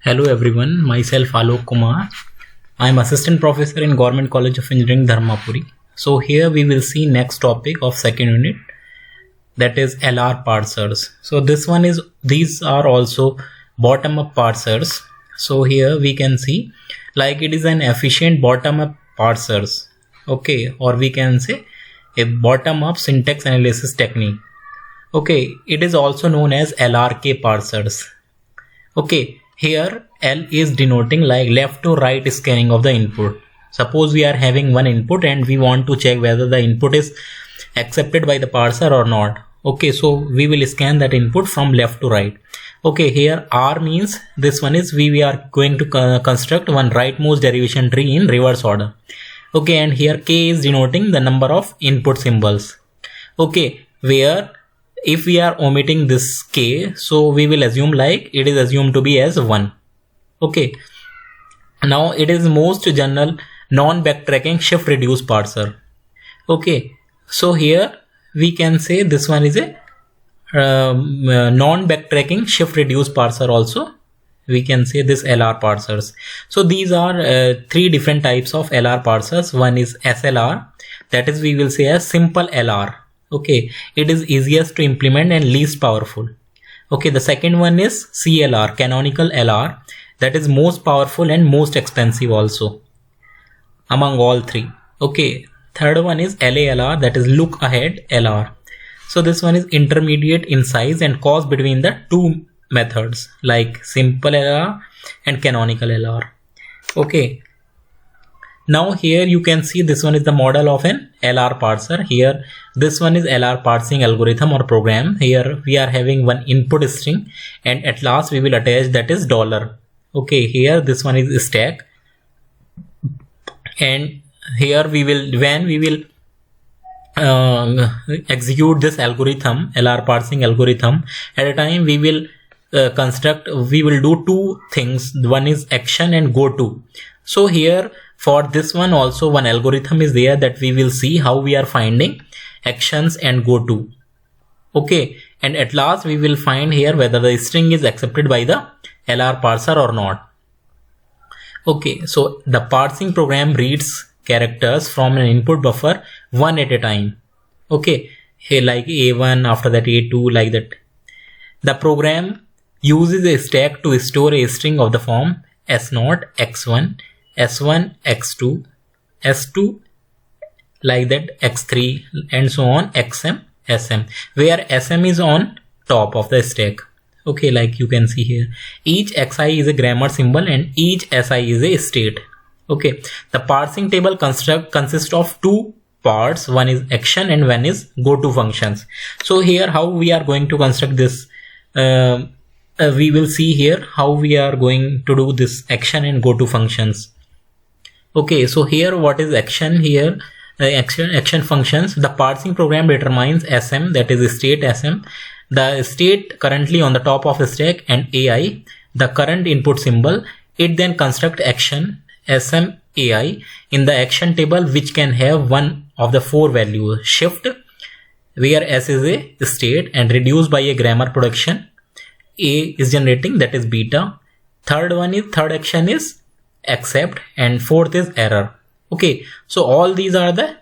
Hello everyone, myself Alok Kumar. I am Assistant Professor in Government College of Engineering Dharmapuri. So here we will see next topic of second unit, that is LR parsers. So these are also bottom up parsers. So here we can see like it is an efficient bottom up parsers. Okay, or we can say a bottom up syntax analysis technique. Okay, it is also known as LRK parsers. Okay, here L is denoting like left to right scanning of the input. Suppose we are having one input and we want to check whether the input is accepted by the parser or not. Okay, so we will scan that input from left to right. Okay, here R means this one is we are going to construct one rightmost derivation tree in reverse order. Okay, and here K is denoting the number of input symbols. Okay, where if we are omitting this K, so we will assume like it is assumed to be as 1. Okay, now it is most general non-backtracking shift reduce parser. Okay, so here we can say this one is a non-backtracking shift reduce parser also. We can say this LR parsers. So these are three different types of LR parsers. One is SLR, that is we will say a simple LR. Okay, it is easiest to implement and least powerful. Okay, the second one is CLR, canonical LR, that is most powerful and most expensive also among all three. Okay, third one is LALR, that is look ahead LR. So this one is intermediate in size and cost between the two methods like simple LR and canonical LR. Okay, now here you can see this one is the model of an LR parser. Here this one is LR parsing algorithm or program. Here we are having one input string and at last we will attach that is $. Okay, here this one is stack, and here we will execute this algorithm, LR parsing algorithm, at a time we will we will do two things. One is action and go to. So here for this one also one algorithm is there that we will see how we are finding actions and go to. Okay, and at last we will find here whether the string is accepted by the LR parser or not. Okay, so the parsing program reads characters from an input buffer one at a time. Okay, here like A1, after that A2, like that. The program uses a stack to store a string of the form S0, X1, S1, X2, S2, like that, X3, and so on, XM, SM, where SM is on top of the stack. Okay, like you can see here, each XI is a grammar symbol and each SI is a state. Okay, the parsing table consists of two parts. One is action and one is go to functions. So here how we are going to construct this, we will see here how we are going to do this action and go to functions. Okay, so here what is action? Here action functions. The parsing program determines SM, that is state SM, the state currently on the top of the stack, and AI, the current input symbol. It then construct action SM AI in the action table, which can have one of the four values: shift, where S is a state and reduced by a grammar production, A is generating, that is beta, third action is accept, and fourth is error. Okay, so all these are the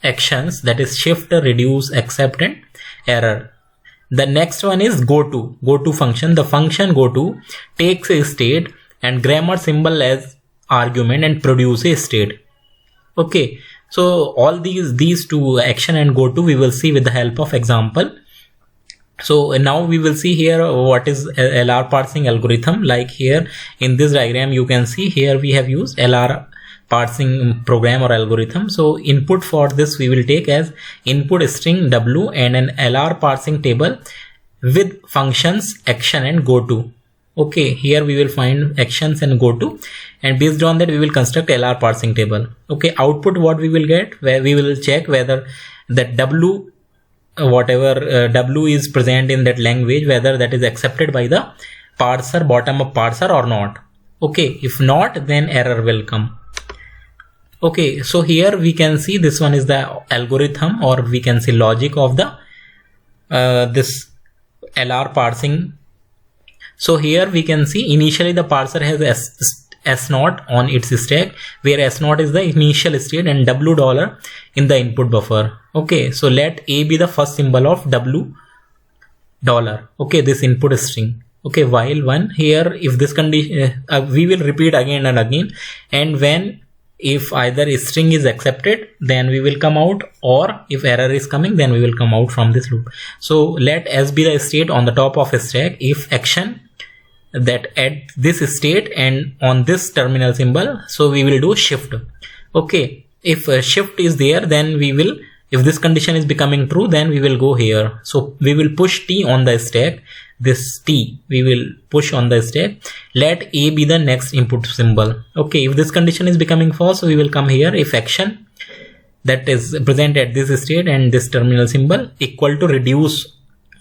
actions, that is shift, reduce, accept, and error. The next one is go to function. The function go to takes a state and grammar symbol as argument and produce a state. Okay, so all these two, action and go to, we will see with the help of example. So now we will see here what is LR parsing algorithm. Like here in this diagram you can see here we have used LR parsing program or algorithm. So input for this we will take as input string W and an LR parsing table with functions action and go to. Okay, here we will find actions and go to, and based on that we will construct LR parsing table. Okay, output what we will get, where we will check whether that W, whatever W is present in that language, whether that is accepted by the parser, bottom up parser or not. Okay, if not, then error will come. Okay, so here we can see this one is the algorithm, or we can say logic of the this LR parsing So here we can see initially the parser has S0 on its stack, where S0 is the initial state and $, in the input buffer. Okay, so let A be the first symbol of $, okay, this input string. Okay, while 1 here, if this condition, we will repeat again and again, and when if either string is accepted, then we will come out, or if error is coming, then we will come out from this loop. So let S be the state on the top of a stack if action that at this state and on this terminal symbol, so we will do shift. Okay, if shift is there, then we will, if this condition is becoming true, then we will go here. So we will push T on the stack, this T we will push on the stack. Let A be the next input symbol. Okay, if this condition is becoming false, so we will come here if action that is present at this state and this terminal symbol equal to reduce,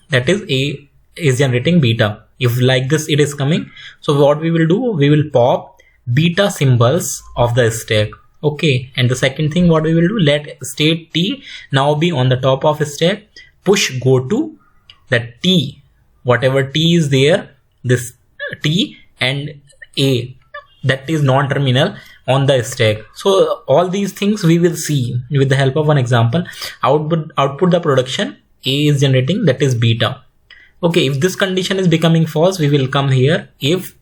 that is A is generating beta. If like this it is coming, so what we will do, we will pop beta symbols of the stack. Okay, and the second thing what we will do, let state T now be on the top of stack, push go to that T, whatever T is there, this T and A that is non-terminal on the stack. So all these things we will see with the help of one example. Output the production, A is generating, that is beta. Okay, if this condition is becoming false, we will come here if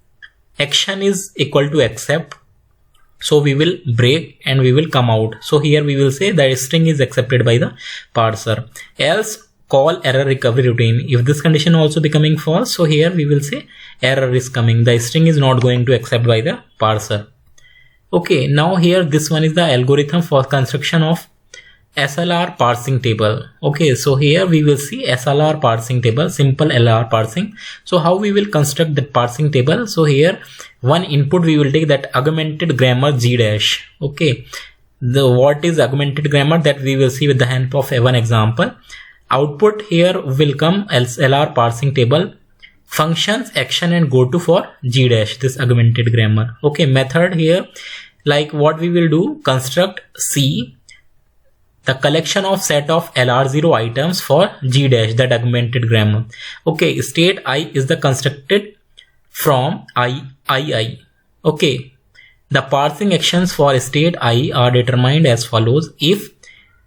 action is equal to accept, so we will break and we will come out. So here we will say that string is accepted by the parser, else call error recovery routine. If this condition also becoming false, so here we will say error is coming, the string is not going to accept by the parser. Okay, now here this one is the algorithm for construction of SLR parsing table. Okay, so here we will see SLR parsing table, simple LR parsing. So how we will construct that parsing table? So here one input we will take that augmented grammar G dash. Okay, what is augmented grammar, that we will see with the help of one example. Output here will come SLR parsing table, functions, action and go to for G dash, this augmented grammar. Okay, method here, like what we will do, construct C, the collection of set of LR0 items for G dash, that augmented grammar. Okay, state I is the constructed from I. Okay, the parsing actions for state I are determined as follows. If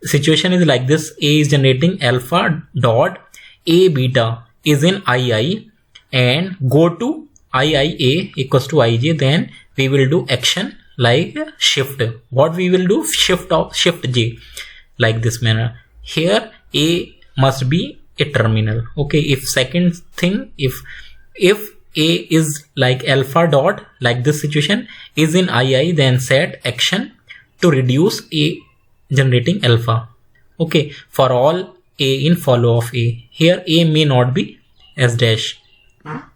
situation is like this, A is generating alpha dot A beta is in II and go to IIA equals to IJ, then we will do action like shift. What we will do, shift J, like this manner. Here A must be a terminal. Okay, if second thing, if A is like alpha dot, like this situation is in II, then set action to reduce A generating alpha. Okay, for all A in follow of A. Here A may not be S dash.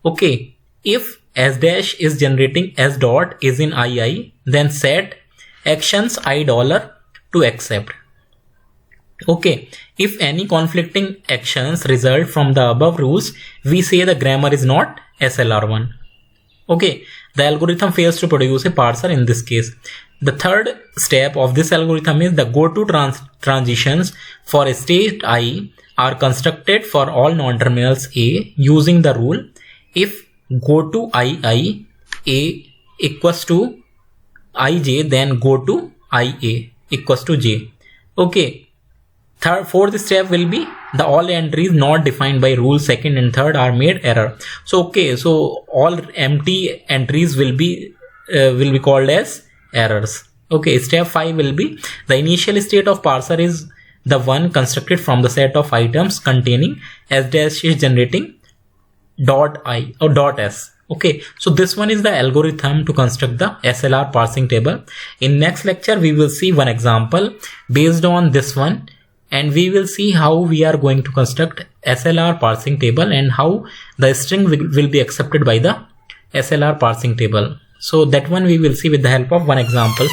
Okay, if S dash is generating S dot is in II, then set actions I dollar to accept. Okay, if any conflicting actions result from the above rules, we say the grammar is not SLR1. Okay, the algorithm fails to produce a parser in this case. The third step of this algorithm is the go-to transitions for state I are constructed for all non-terminals A using the rule if go to II A equals to IJ, then go to IA equals to J. Okay. Fourth step will be the all entries not defined by rule second and third are made error. So okay, so all empty entries will be called as errors. Okay, step 5 will be the initial state of parser is the one constructed from the set of items containing S dash is generating dot I or dot S. Okay, so this one is the algorithm to construct the SLR parsing table. In next lecture we will see one example based on this one, and we will see how we are going to construct SLR parsing table and how the string will be accepted by the SLR parsing table. So that one we will see with the help of one example.